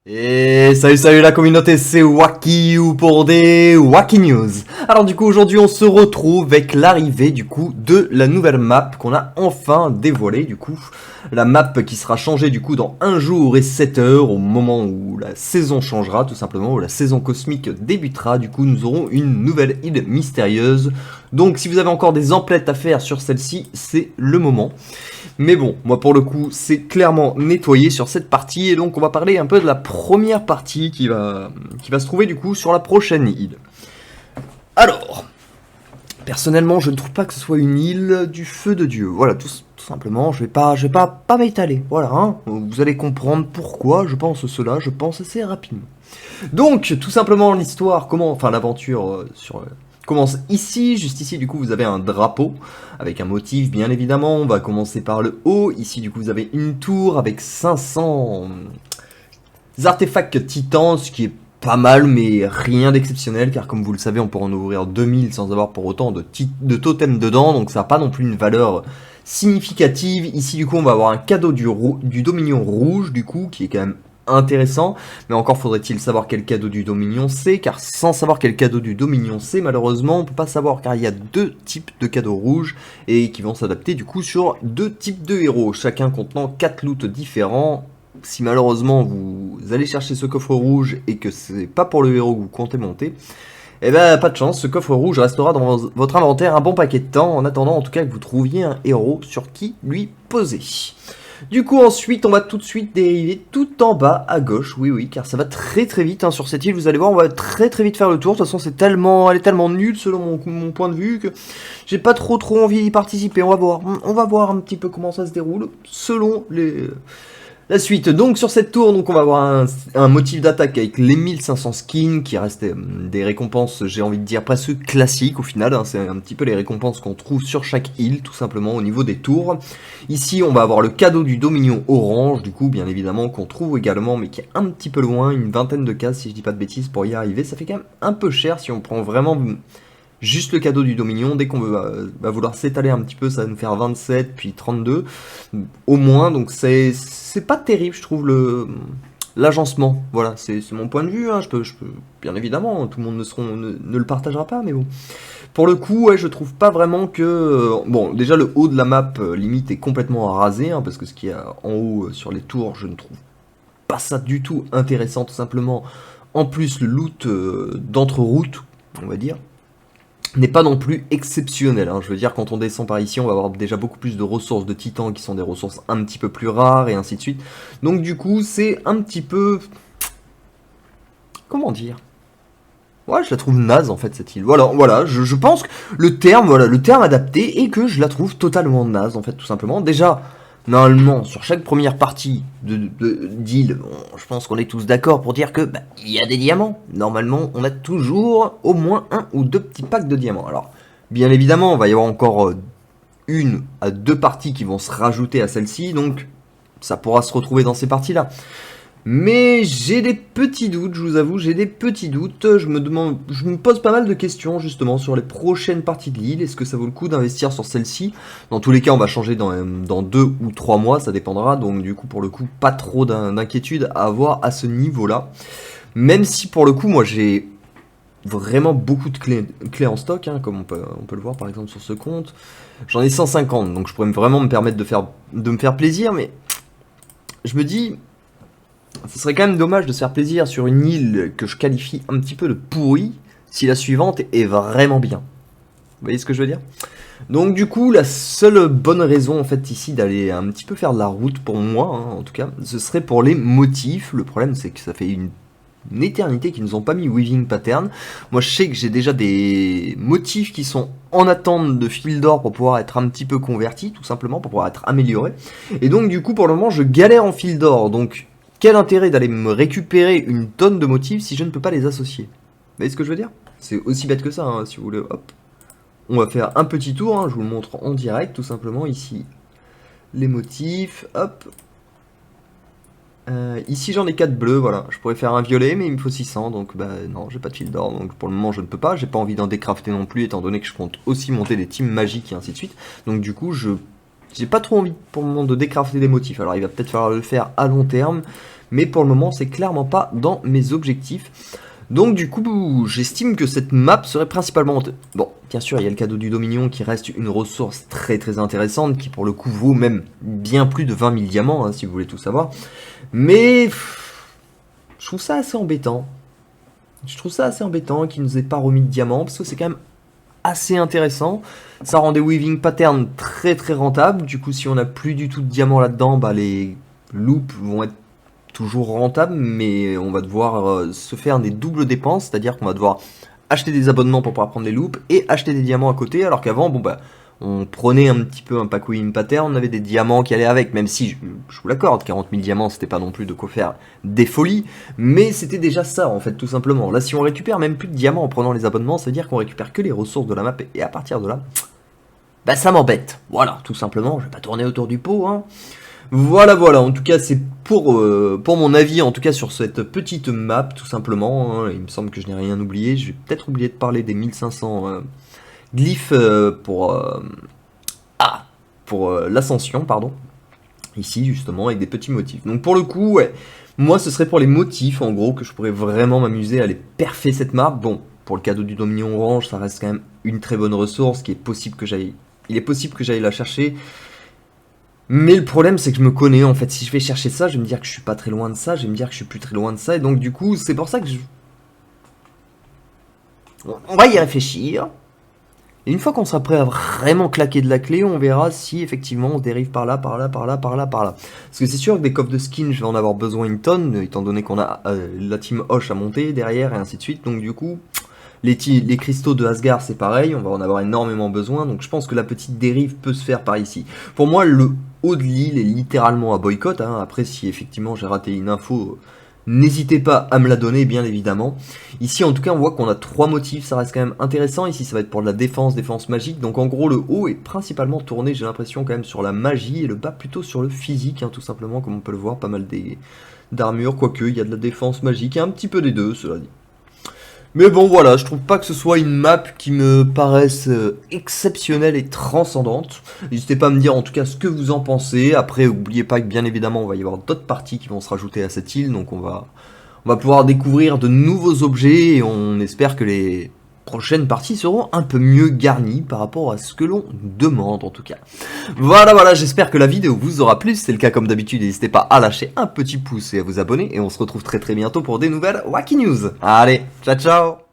Et salut la communauté, c'est Wacky pour des Wacky News. Alors du coup aujourd'hui on se retrouve avec l'arrivée du coup de la nouvelle map qu'on a enfin dévoilée du coup. La map qui sera changée du coup dans 1 jour et 7 heures au moment où la saison changera tout simplement, où la saison cosmique débutera. Du coup nous aurons une nouvelle île mystérieuse. Donc si vous avez encore des emplettes à faire sur celle-ci, c'est le moment. Mais bon, moi pour le coup, c'est clairement nettoyé sur cette partie, et donc on va parler un peu de la première partie qui va se trouver du coup sur la prochaine île. Alors, personnellement, je ne trouve pas que ce soit une île du feu de Dieu. Voilà, tout simplement, je vais pas m'étaler. Voilà, hein. Vous allez comprendre pourquoi je pense cela, je pense assez rapidement. Donc, tout simplement, l'histoire, enfin l'aventure commence ici. Juste ici, du coup, vous avez un drapeau avec un motif, bien évidemment. On va commencer par le haut. Ici, du coup, vous avez une tour avec 500 artefacts titans, ce qui est pas mal, mais rien d'exceptionnel, car comme vous le savez, on peut en ouvrir 2000 sans avoir pour autant de totems dedans, donc ça n'a pas non plus une valeur significative. Ici, du coup, on va avoir un cadeau du Dominion rouge, du coup, qui est quand même intéressant, mais encore faudrait-il savoir quel cadeau du Dominion c'est, car sans savoir quel cadeau du Dominion c'est, malheureusement on peut pas savoir, car il y a 2 types de cadeaux rouges et qui vont s'adapter du coup sur 2 types de héros, chacun contenant 4 loots différents. Si malheureusement vous allez chercher ce coffre rouge et que c'est pas pour le héros que vous comptez monter, eh ben pas de chance, ce coffre rouge restera dans votre inventaire un bon paquet de temps, en attendant en tout cas que vous trouviez un héros sur qui lui poser. Du coup ensuite on va tout de suite dériver tout en bas à gauche, oui car ça va très vite hein, sur cette île, vous allez voir on va très vite faire le tour, de toute façon elle est tellement nulle selon mon point de vue que j'ai pas trop envie d'y participer, on va voir un petit peu comment ça se déroule selon la suite. Donc sur cette tour, donc on va avoir un motif d'attaque avec les 1500 skins qui restent des récompenses, j'ai envie de dire presque classiques au final, hein, c'est un petit peu les récompenses qu'on trouve sur chaque île tout simplement au niveau des tours. Ici on va avoir le cadeau du Dominion orange du coup bien évidemment qu'on trouve également mais qui est un petit peu loin, une vingtaine de cases si je dis pas de bêtises pour y arriver, ça fait quand même un peu cher si on prend vraiment juste le cadeau du Dominion. Dès qu'on va vouloir s'étaler un petit peu, ça va nous faire 27, puis 32, au moins, donc c'est pas terrible, je trouve, l'agencement. Voilà, c'est mon point de vue, hein. Je peux, bien évidemment, tout le monde ne le partagera pas, mais bon. Pour le coup, ouais, je trouve pas vraiment que... bon, déjà, le haut de la map, limite, est complètement rasé, hein, parce que ce qu'il y a en haut, sur les tours, je ne trouve pas ça du tout intéressant, tout simplement. En plus, le loot d'entre-route, on va dire, n'est pas non plus exceptionnel, hein. Je veux dire, quand on descend par ici, on va avoir déjà beaucoup plus de ressources de titans qui sont des ressources un petit peu plus rares et ainsi de suite. Donc du coup, c'est un petit peu... Comment dire? Ouais, je la trouve naze en fait cette île. Voilà, je pense que le terme adapté est que je la trouve totalement naze en fait, tout simplement. Déjà, normalement, sur chaque première partie d'île, bon, je pense qu'on est tous d'accord pour dire que il y a des diamants. Normalement, on a toujours au moins 1 ou 2 petits packs de diamants. Alors, bien évidemment, il va y avoir encore 1 à 2 parties qui vont se rajouter à celle-ci, donc ça pourra se retrouver dans ces parties-là. Mais j'ai des petits doutes, je vous avoue, j'ai des petits doutes. Je me pose pas mal de questions justement sur les prochaines parties de l'île. Est-ce que ça vaut le coup d'investir sur celle-ci? Dans tous les cas, on va changer dans 2 ou 3 mois, ça dépendra. Donc du coup, pour le coup, pas trop d'inquiétude à avoir à ce niveau-là. Même si pour le coup, moi j'ai vraiment beaucoup de clés en stock, hein, comme on peut le voir par exemple sur ce compte. J'en ai 150, donc je pourrais vraiment me permettre de me faire plaisir, mais je me dis... Ce serait quand même dommage de se faire plaisir sur une île que je qualifie un petit peu de pourrie, si la suivante est vraiment bien. Vous voyez ce que je veux dire? Donc du coup, la seule bonne raison en fait ici d'aller un petit peu faire de la route pour moi, hein, en tout cas, ce serait pour les motifs. Le problème c'est que ça fait une éternité qu'ils nous ont pas mis Weaving Pattern. Moi je sais que j'ai déjà des motifs qui sont en attente de fil d'or pour pouvoir être un petit peu convertis, tout simplement, pour pouvoir être améliorés. Et donc du coup pour le moment je galère en fil d'or, donc... Quel intérêt d'aller me récupérer une tonne de motifs si je ne peux pas les associer? Vous voyez ce que je veux dire? C'est aussi bête que ça, hein, si vous voulez. Hop. On va faire un petit tour, hein, je vous le montre en direct, tout simplement. Ici, les motifs. Hop. Ici, j'en ai 4 bleus, voilà. Je pourrais faire un violet, mais il me faut 600, donc non, j'ai pas de fil d'or. Donc pour le moment, je ne peux pas. J'ai pas envie d'en décrafter non plus, étant donné que je compte aussi monter des teams magiques et ainsi de suite. Donc du coup, j'ai pas trop envie pour le moment de décrafter des motifs. Alors il va peut-être falloir le faire à long terme. mais pour le moment c'est clairement pas dans mes objectifs. Donc du coup, j'estime que cette map serait principalement... Bon, bien sûr, il y a le cadeau du Dominion qui reste une ressource très très intéressante, qui pour le coup vaut même bien plus de 20 000 diamants, hein, si vous voulez tout savoir. Mais je trouve ça assez embêtant. Je trouve ça assez embêtant qu'il nous ait pas remis de diamants, parce que c'est quand même assez intéressant. Ça rend des weaving patterns très très rentables. Du coup, si on n'a plus du tout de diamants là-dedans, bah les loops vont être toujours rentable, mais on va devoir se faire des doubles dépenses, c'est-à-dire qu'on va devoir acheter des abonnements pour pouvoir prendre les loops et acheter des diamants à côté, alors qu'avant, bon bah, on prenait un petit peu un pack win pattern, on avait des diamants qui allaient avec, même si, je vous l'accorde, 40 000 diamants, c'était pas non plus de quoi faire des folies, mais c'était déjà ça, en fait, tout simplement. Là, si on récupère même plus de diamants en prenant les abonnements, ça veut dire qu'on récupère que les ressources de la map, et à partir de là, bah ça m'embête. Voilà, tout simplement, je vais pas tourner autour du pot, hein. Voilà, voilà, en tout cas c'est pour mon avis, en tout cas sur cette petite map, tout simplement, hein. Il me semble que je n'ai rien oublié, je vais peut-être oublier de parler des 1500 glyphes pour l'ascension, pardon, ici justement, avec des petits motifs. Donc pour le coup, ouais, moi ce serait pour les motifs, en gros, que je pourrais vraiment m'amuser à aller perfer cette map. Bon, pour le cadeau du Dominion Orange, ça reste quand même une très bonne ressource, il est possible que j'aille la chercher. Mais le problème c'est que je me connais en fait, si je vais chercher ça, je vais me dire que je suis pas très loin de ça, je vais me dire que je suis plus très loin de ça, et donc du coup c'est pour ça que on va y réfléchir. Et une fois qu'on sera prêt à vraiment claquer de la clé, on verra si effectivement on dérive par là, par là, par là, par là, par là. Parce que c'est sûr que des coffres de skins, je vais en avoir besoin une tonne, étant donné qu'on a la team Hoche à monter derrière et ainsi de suite, donc du coup... Les cristaux de Asgard c'est pareil, on va en avoir énormément besoin, donc je pense que la petite dérive peut se faire par ici. Pour moi le haut de l'île est littéralement à boycott, hein. Après si effectivement j'ai raté une info, n'hésitez pas à me la donner bien évidemment. Ici en tout cas on voit qu'on a 3 motifs, ça reste quand même intéressant, ici ça va être pour de la défense magique, donc en gros le haut est principalement tourné j'ai l'impression quand même sur la magie et le bas plutôt sur le physique, hein, tout simplement comme on peut le voir, pas mal d'armure, quoique il y a de la défense magique et un petit peu des deux cela dit. Mais bon voilà, je trouve pas que ce soit une map qui me paraisse exceptionnelle et transcendante. N'hésitez pas à me dire en tout cas ce que vous en pensez. Après, n'oubliez pas que bien évidemment, on va y avoir d'autres parties qui vont se rajouter à cette île. Donc on va pouvoir découvrir de nouveaux objets et on espère que les prochaines parties seront un peu mieux garnies par rapport à ce que l'on demande en tout cas. Voilà, voilà, j'espère que la vidéo vous aura plu. Si c'est le cas comme d'habitude, n'hésitez pas à lâcher un petit pouce et à vous abonner. Et on se retrouve très très bientôt pour des nouvelles Wacky News. Allez, ciao ciao.